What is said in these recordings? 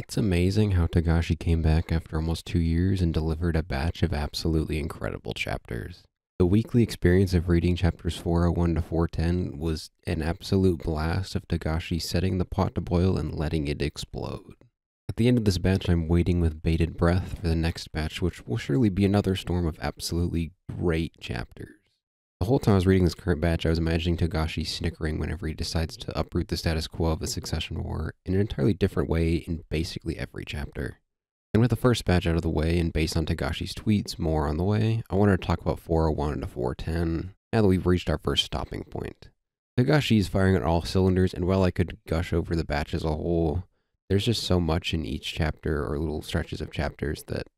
It's amazing how Togashi came back after almost 2 years and delivered a batch of absolutely incredible chapters. The weekly experience of reading chapters 401 to 410 was an absolute blast of Togashi setting the pot to boil and letting it explode. At the end of this batch, I'm waiting with bated breath for the next batch, which will surely be another storm of absolutely great chapters. The whole time I was reading this current batch, I was imagining Togashi snickering whenever he decides to uproot the status quo of the Succession War in an entirely different way in basically every chapter. And with the first batch out of the way, and based on Togashi's tweets more on the way, I wanted to talk about 401 to 410, now that we've reached our first stopping point. Togashi is firing on all cylinders, and while I could gush over the batch as a whole, there's just so much in each chapter or little stretches of chapters that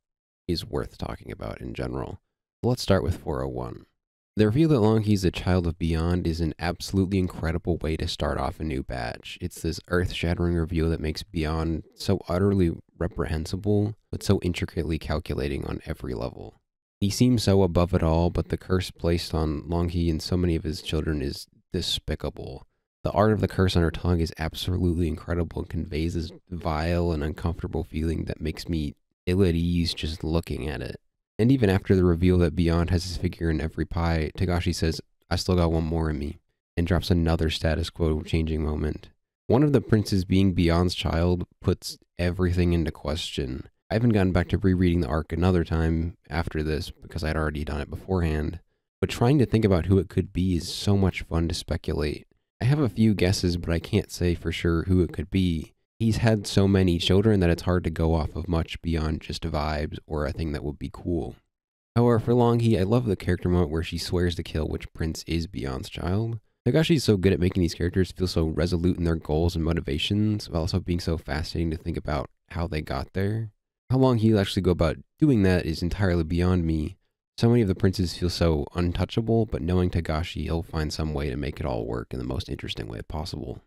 is worth talking about in general. Let's start with 401. The reveal that Longi's a child of Beyond is an absolutely incredible way to start off a new batch. It's this earth-shattering reveal that makes Beyond so utterly reprehensible, but so intricately calculating on every level. He seems so above it all, but the curse placed on Longi and so many of his children is despicable. The art of the curse on her tongue is absolutely incredible and conveys this vile and uncomfortable feeling that makes me ill at ease just looking at it. And even after the reveal that Beyond has his figure in every pie, Togashi says, "I still got one more in me," and drops another status quo changing moment. One of the princes being Beyond's child puts everything into question. I haven't gotten back to rereading the arc another time after this because I'd already done it beforehand, but trying to think about who it could be is so much fun to speculate. I have a few guesses, but I can't say for sure who it could be. He's had so many children that it's hard to go off of much beyond just vibes or a thing that would be cool. However, for Longi, I love the character moment where she swears to kill which prince is Beyond's child. Togashi's so good at making these characters feel so resolute in their goals and motivations, while also being so fascinating to think about how they got there. How long he'll actually go about doing that is entirely beyond me. So many of the princes feel so untouchable, but knowing Togashi, he'll find some way to make it all work in the most interesting way possible.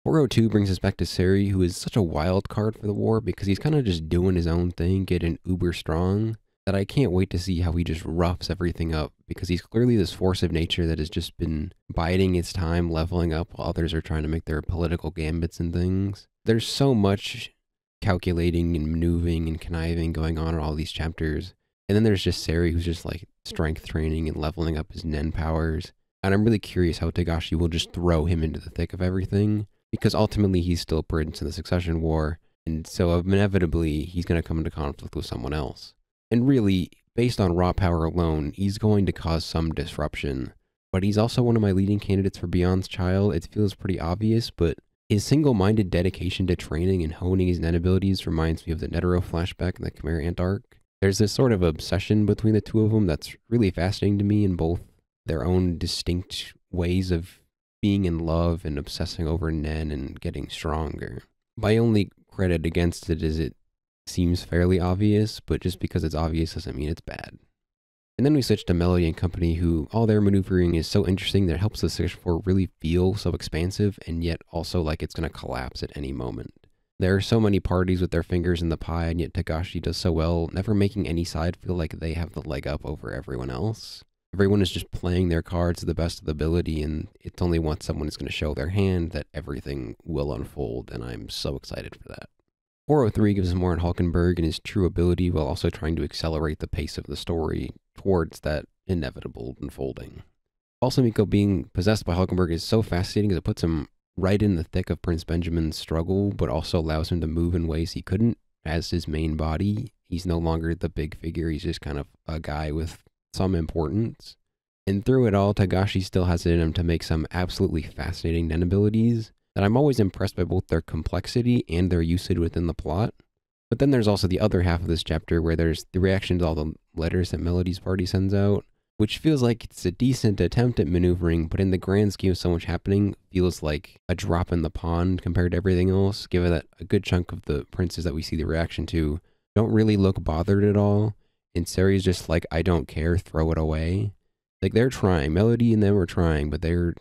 402 brings us back to Seri, who is such a wild card for the war because he's kind of just doing his own thing, getting uber strong, that I can't wait to see how he just roughs everything up, because he's clearly this force of nature that has just been biding its time, leveling up while others are trying to make their political gambits and things. There's so much calculating and maneuvering and conniving going on in all these chapters. And then there's just Seri, who's just like strength training and leveling up his Nen powers. And I'm really curious how Togashi will just throw him into the thick of everything, because ultimately he's still prince in the Succession War, and so inevitably he's going to come into conflict with someone else. And really, based on raw power alone, he's going to cause some disruption. But he's also one of my leading candidates for Beyond's child. It feels pretty obvious, but his single-minded dedication to training and honing his Nen abilities reminds me of the Netero flashback in the Chimera Ant arc. There's this sort of obsession between the two of them that's really fascinating to me in both their own distinct ways of being in love and obsessing over Nen and getting stronger. My only credit against it is it seems fairly obvious, but just because it's obvious doesn't mean it's bad. And then we switch to Melody and company, who all their maneuvering is so interesting that it helps the Succession 4 really feel so expansive and yet also like it's going to collapse at any moment. There are so many parties with their fingers in the pie, and yet Togashi does so well, never making any side feel like they have the leg up over everyone else. Everyone is just playing their cards to the best of the ability, and it's only once someone is going to show their hand that everything will unfold, and I'm so excited for that. 403 gives us more on Hulkenberg and his true ability while also trying to accelerate the pace of the story towards that inevitable unfolding. Also, Miko being possessed by Hulkenberg is so fascinating as it puts him right in the thick of Prince Benjamin's struggle, but also allows him to move in ways he couldn't as his main body. He's no longer the big figure, he's just kind of a guy with some importance. And through it all, Togashi still has it in him to make some absolutely fascinating Nen abilities that I'm always impressed by both their complexity and their usage within the plot. But then there's also the other half of this chapter where there's the reaction to all the letters that Melody's party sends out, which feels like it's a decent attempt at maneuvering, but in the grand scheme of so much happening, feels like a drop in the pond compared to everything else, given that a good chunk of the princes that we see the reaction to don't really look bothered at all, and Seri's just like, I don't care, throw it away. Like, they're trying. Melody and them are trying, but I'm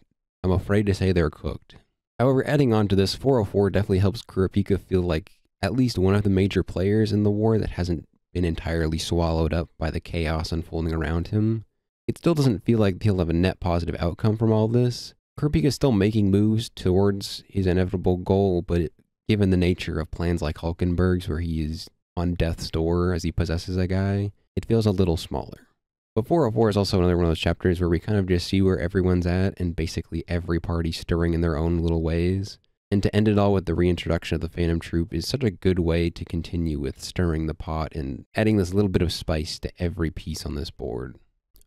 afraid to say they're cooked. However, adding on to this, 404 definitely helps Kurapika feel like at least one of the major players in the war that hasn't been entirely swallowed up by the chaos unfolding around him. It still doesn't feel like he'll have a net positive outcome from all this. Kurapika is still making moves towards his inevitable goal, but Given the nature of plans like Hulkenberg's, where he is on death's door as he possesses a guy, it feels a little smaller. But 404 is also another one of those chapters where we kind of just see where everyone's at and basically every party stirring in their own little ways. And to end it all with the reintroduction of the Phantom Troop is such a good way to continue with stirring the pot and adding this little bit of spice to every piece on this board.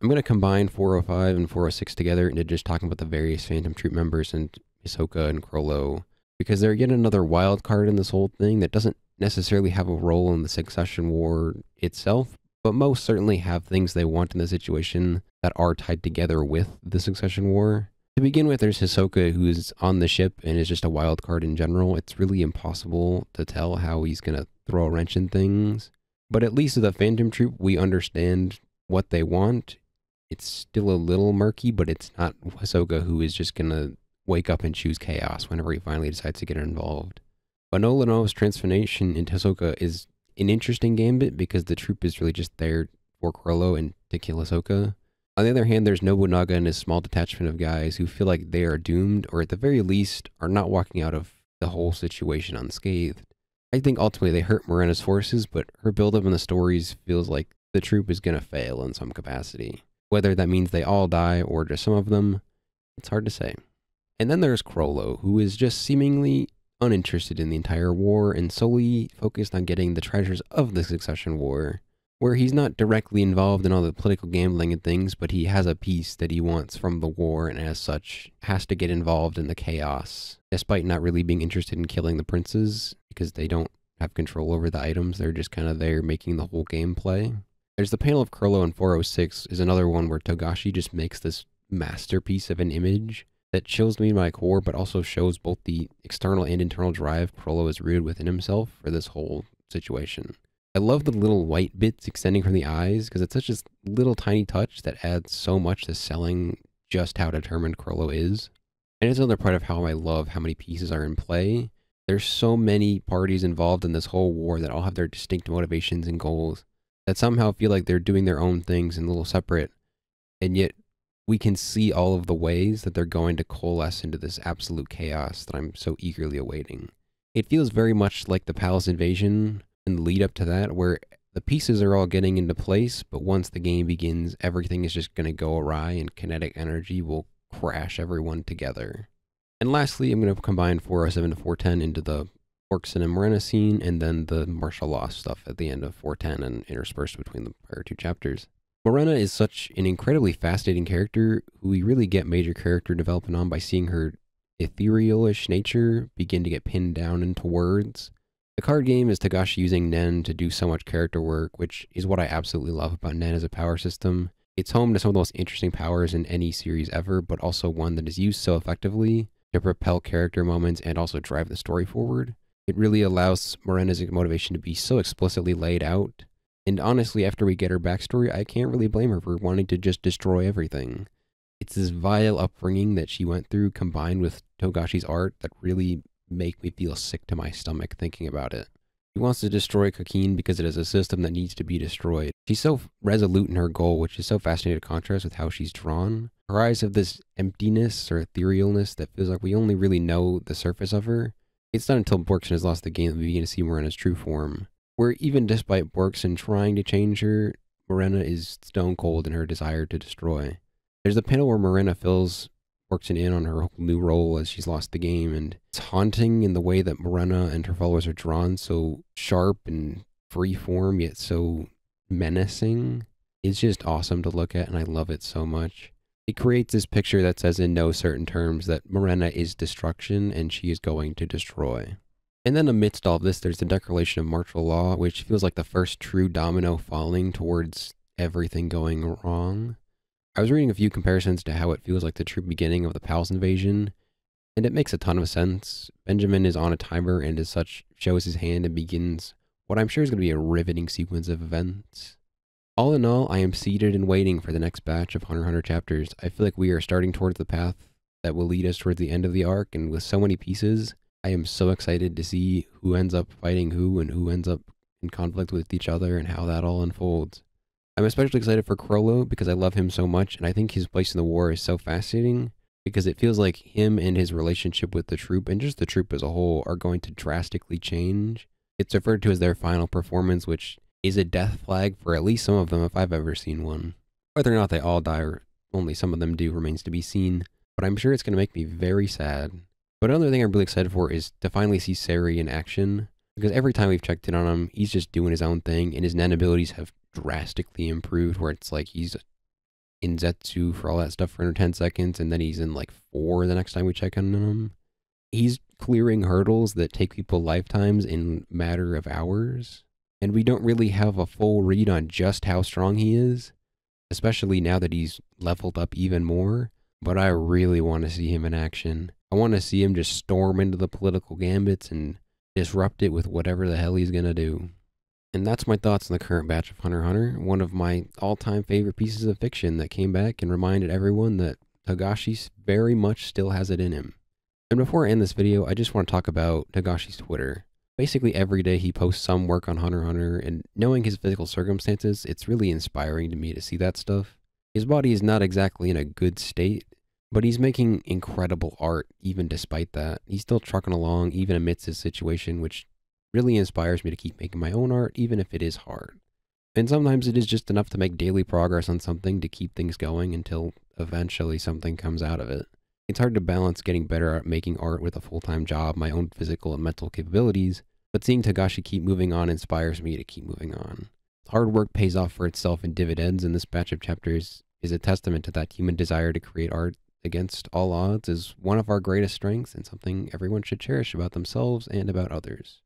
I'm going to combine 405 and 406 together into just talking about the various Phantom Troop members and Hisoka and Crollo, because they're yet another wild card in this whole thing that doesn't necessarily have a role in the Succession War itself, but most certainly have things they want in the situation that are tied together with the Succession War. To begin with, there's Hisoka, who is on the ship and is just a wild card in general. It's really impossible to tell how he's going to throw a wrench in things. But at least with the Phantom Troop, we understand what they want. It's still a little murky, but it's not Hisoka who is just going to wake up and choose chaos whenever he finally decides to get involved. But Nolano's transformation into Hisoka is an interesting gambit because the troop is really just there for Crollo and to kill Hisoka. On the other hand, there's Nobunaga and his small detachment of guys who feel like they are doomed, or at the very least, are not walking out of the whole situation unscathed. I think ultimately they hurt Morena's forces, but her buildup in the stories feels like the troop is going to fail in some capacity. Whether that means they all die or just some of them, it's hard to say. And then there's Crollo, who is just seemingly uninterested in the entire war and solely focused on getting the treasures of the Succession War, where he's not directly involved in all the political gambling and things, but he has a piece that he wants from the war and as such has to get involved in the chaos, despite not really being interested in killing the princes because they don't have control over the items. They're just kind of there making the whole game play. There's the panel of Crollo in 406 is another one where Togashi just makes this masterpiece of an image that chills me to my core, but also shows both the external and internal drive Crollo has rooted within himself for this whole situation. I love the little white bits extending from the eyes because it's such a little tiny touch that adds so much to selling just how determined Crollo is. And it's another part of how I love how many pieces are in play. There's so many parties involved in this whole war that all have their distinct motivations and goals that somehow feel like they're doing their own things and a little separate, and yet we can see all of the ways that they're going to coalesce into this absolute chaos that I'm so eagerly awaiting. It feels very much like the Palace Invasion and the lead up to that, where the pieces are all getting into place, but once the game begins, everything is just going to go awry and kinetic energy will crash everyone together. And lastly, I'm going to combine 407 to 410 into the Orkson and Morena scene, and then the martial law stuff at the end of 410 and interspersed between the prior two chapters. Morena is such an incredibly fascinating character who we really get major character development on by seeing her ethereal-ish nature begin to get pinned down into words. The card game is Togashi using Nen to do so much character work, which is what I absolutely love about Nen as a power system. It's home to some of the most interesting powers in any series ever, but also one that is used so effectively to propel character moments and also drive the story forward. It really allows Morena's motivation to be so explicitly laid out. And honestly, after we get her backstory, I can't really blame her for wanting to just destroy everything. It's this vile upbringing that she went through combined with Togashi's art that really make me feel sick to my stomach thinking about it. She wants to destroy Kokine because it is a system that needs to be destroyed. She's so resolute in her goal, which is so fascinating to contrast with how she's drawn. Her eyes have this emptiness or etherealness that feels like we only really know the surface of her. It's not until Borkson has lost the game that we begin to see Morena's true form, where even despite Borkson trying to change her, Morena is stone cold in her desire to destroy. There's a panel where Morena fills Borkson in on her new role as she's lost the game, and it's haunting in the way that Morena and her followers are drawn, so sharp and free form, yet so menacing. It's just awesome to look at, and I love it so much. It creates this picture that says in no certain terms that Morena is destruction and she is going to destroy. And then amidst all of this, there's the declaration of martial law, which feels like the first true domino falling towards everything going wrong. I was reading a few comparisons to how it feels like the true beginning of the Palace Invasion, and it makes a ton of sense. Benjamin is on a timer and as such shows his hand and begins what I'm sure is going to be a riveting sequence of events. All in all, I am seated and waiting for the next batch of Hunter x Hunter chapters. I feel like we are starting towards the path that will lead us towards the end of the arc, and with so many pieces, I am so excited to see who ends up fighting who and who ends up in conflict with each other and how that all unfolds. I'm especially excited for Crollo because I love him so much, and I think his place in the war is so fascinating, because it feels like him and his relationship with the troop, and just the troop as a whole, are going to drastically change. It's referred to as their final performance, which is a death flag for at least some of them if I've ever seen one. Whether or not they all die or only some of them do remains to be seen, but I'm sure it's going to make me very sad. But another thing I'm really excited for is to finally see Sari in action, because every time we've checked in on him, he's just doing his own thing, and his nen abilities have drastically improved, where it's like he's in Zetsu for all that stuff for under 10 seconds, and then he's in like 4 the next time we check in on him. He's clearing hurdles that take people lifetimes in a matter of hours, and we don't really have a full read on just how strong he is, especially now that he's leveled up even more, but I really want to see him in action. I want to see him just storm into the political gambits and disrupt it with whatever the hell he's gonna do. And that's my thoughts on the current batch of Hunter x Hunter, one of my all-time favorite pieces of fiction that came back and reminded everyone that Togashi very much still has it in him. And before I end this video, I just want to talk about Togashi's Twitter. Basically every day he posts some work on Hunter x Hunter, and knowing his physical circumstances, it's really inspiring to me to see that stuff. His body is not exactly in a good state, but he's making incredible art even despite that. He's still trucking along even amidst his situation, which really inspires me to keep making my own art, even if it is hard. And sometimes it is just enough to make daily progress on something to keep things going until eventually something comes out of it. It's hard to balance getting better at making art with a full-time job, my own physical and mental capabilities, but seeing Togashi keep moving on inspires me to keep moving on. Hard work pays off for itself in dividends, and this batch of chapters is a testament to that human desire to create art against all odds is one of our greatest strengths and something everyone should cherish about themselves and about others.